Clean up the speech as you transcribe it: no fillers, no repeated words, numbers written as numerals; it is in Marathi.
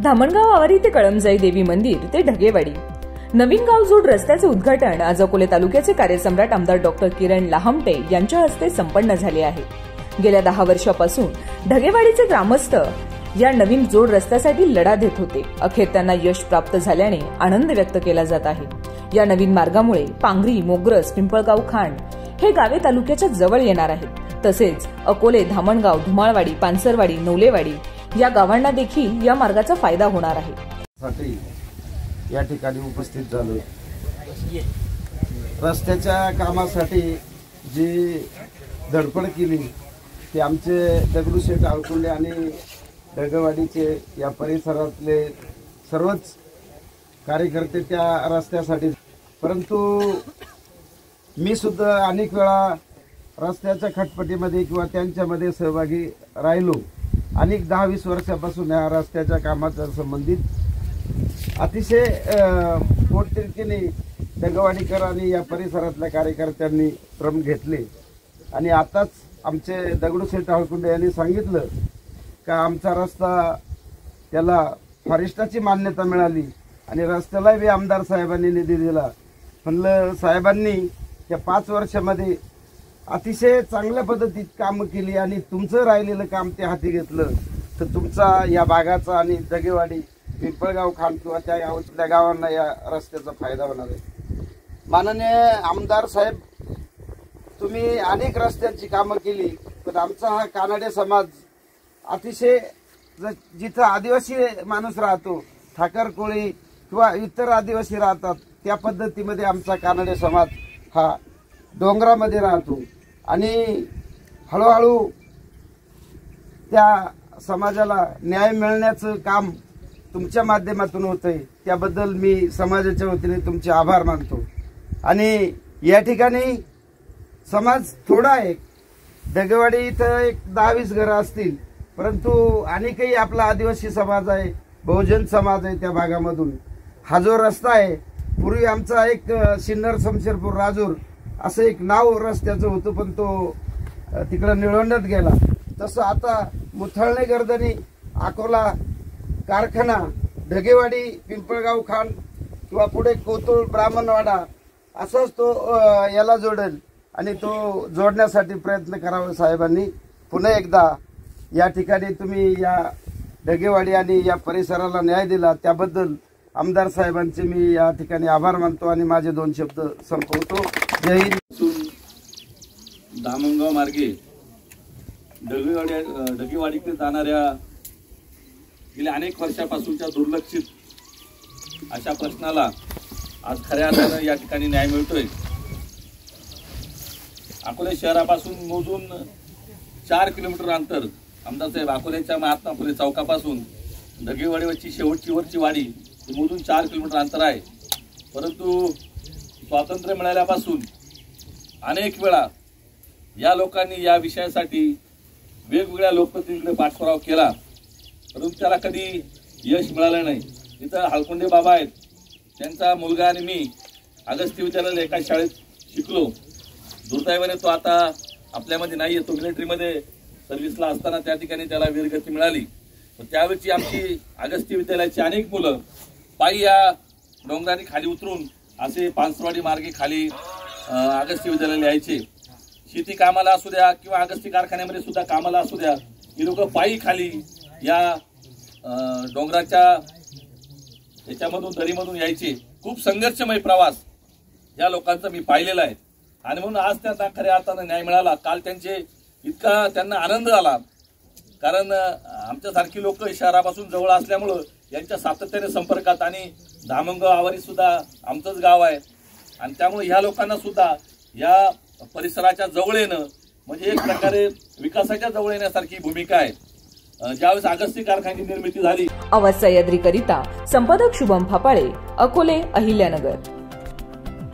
धामणगाव आवारी ते कळमजाई देवी मंदिर ते ढगेवाडी नवीन गाव जोड रस्त्याचे उद्घाटन आज अकोले तालुक्याचे कार्यसम्राट आमदार डॉक्टर किरण लाहमटे यांच्या हस्ते संपन्न झाले आहे। गेल्या 10 वर्षापासून ढगेवाडीचे ग्रामस्थ या नवीन जोड रस्त्यासाठी लढा देत होते। अखेर त्यांना यश प्राप्त झाल्याने आनंद व्यक्त केला जात आहे। या नवीन मार्गामुळे पांगरी, मोग्रस, पिंपळगाव खांड हे गावे तालुक्याच्या जवळ येणार आहेत। तसेच अकोले, धामणगाव, धुमाळवाडी, पानसरवाडी, नवलेवाडी या गावांना देखील या मार्गाचा फायदा होणार आहे। या ठिकाणी उपस्थित झालो। रस्त्याच्या कामासाठी जी धडपड केली ते आमचे दगडूशेठ आळकुंडे आणि ढगेवाडीचे या परिसरातले सर्वच कार्यकर्ते त्या रस्त्यासाठी, परंतु मी सुद्धा अनेक वेळा रस्त्याच्या खटपटीमध्ये किंवा त्यांच्यामध्ये सहभागी राहिलो। अनेक 10-20 वर्षापासून या रस्त्याच्या कामाच्या संबंधित अतिशय पोटतिडकीने ढगेवाडीकर आणि या परिसरातल्या कार्यकर्त्यांनी श्रम घेतले आणि आताच आमचे दगडूशेठ आळकुंडे यांनी सांगितलं का आमचा रस्ता त्याला फॉरेस्टाची मान्यता मिळाली आणि रस्त्याला बी आमदार साहेबांनी निधी दिला। म्हणलं साहेबांनी त्या 5 वर्षामध्ये अतिशय चांगल्या पद्धतीत काम केली आणि तुमचं राहिलेलं काम ते हाती घेतलं तर तुमचा या भागाचा आणि ढगेवाडी, पिंपळगाव खांड किंवा त्या गावांना या रस्त्याचा फायदा होणार आहे। माननीय आमदार साहेब, तुम्ही अनेक रस्त्यांची कामं केली, पण आमचा हा कानडे समाज अतिशय जिथं आदिवासी माणूस राहतो, ठाकर कोळी किंवा इतर आदिवासी राहतात, त्या पद्धतीमध्ये आमचा कानडे समाज हा डोंगरामध्ये राहतो आणि हळूहळू त्या समाजाला न्याय मिळण्याचं काम तुमच्या माध्यमातून होतंय। त्याबद्दल मी समाजाच्या वतीने तुमचे आभार मानतो। आणि या ठिकाणी समाज थोडा आहे, ढगेवाडी इथं एक 10-20 घरं असतील, परंतु अनेकही आपला आदिवासी समाज आहे, बहुजन समाज आहे त्या भागामधून। हा जो रस्ता आहे, पूर्वी आमचा एक सिन्नर, शमशेरपूर, राजूर असं एक नाव रस्त्याचं होतं, पण तो तिकडं निळवंडत गेला। तसं आता मुथळणे, गर्दनी, अकोला, कारखाना, ढगेवाडी, पिंपळगाव खांड किंवा पुढे कोतुळ, ब्राह्मणवाडा असंच तो याला जोडेल आणि तो जोडण्यासाठी प्रयत्न करावा। साहेबांनी पुन्हा एकदा या ठिकाणी तुम्ही या ढगेवाडी आणि या परिसराला न्याय दिला, त्याबद्दल आमदार साहेबांचे मी या ठिकाणी आभार मानतो आणि माझे 2 शब्द संपवतो। जय हिंद। धामणगाव मार्गे ढगेवाडीकडे जाणाऱ्या गेल्या अनेक वर्षापासूनच्या दुर्लक्षित अशा प्रश्नाला आज खऱ्या अर्थानं या ठिकाणी न्याय मिळतोय। अकोले शहरापासून मोजून 4 किलोमीटर अंतर आमदार साहेब अकोल्याच्या महात्मा फुले चौकापासून ढगेवाडीवरची शेवटची वरची वाडी मोजून 4 किलोमीटर अंतर आहे। परंतु स्वातंत्र्य मिळाल्यापासून अनेक वेळा या लोकांनी या विषयासाठी वेगवेगळ्या लोकप्रतिनिधींकडे पाठपुरावा केला, परंतु त्याला कधी यश मिळालं नाही। इथं हाळकुंडे बाबा आहेत, त्यांचा मुलगा आणि मी अगस्ती विद्यालयाला एका शाळेत शिकलो। दुर्दैवाने तो आता आपल्यामध्ये नाही आहे, तो मिलिटरीमध्ये सर्व्हिसला असताना त्या ठिकाणी त्याला वीरगती मिळाली। त्यावेळची आमची अगस्ती विद्यालयाची अनेक मुलं पायी या डोंगराने खाली उतरून असे पानसरवाडी मार्गे खाली अगस्ती विद्यालयाला यायचे। शेती कामाला असू द्या किंवा अगस्ती कारखान्यामध्ये सुद्धा कामाला असू द्या, ही लोक पायी खाली या डोंगराच्या याच्यामधून दरीमधून यायचे। खूप संघर्षमय प्रवास या लोकांचा मी पाहिलेला आहे आणि म्हणून आज त्यांना खऱ्या अर्थानं न्याय मिळाला। काल इतका त्यांना आनंद झाला, कारण आमच्यासारखी लोक शहरापासून जवळ असल्यामुळं यांच्या सातत्याने संपर्कात आणि धामणगाव आवारी सुद्धा आमचंच गाव आहे आणि त्यामुळे ह्या लोकांना सुद्धा या परिसराच्या जवळ येणं म्हणजे एक प्रकारे विकासाच्या जवळ येण्यासारखी भूमिका आहे। ज्यावेळेस अगस्ती कारखान्याची निर्मिती झाली। आवाज सह्याद्री करिता संपादक शुभम फापाळे, अकोले, अहिल्यानगर।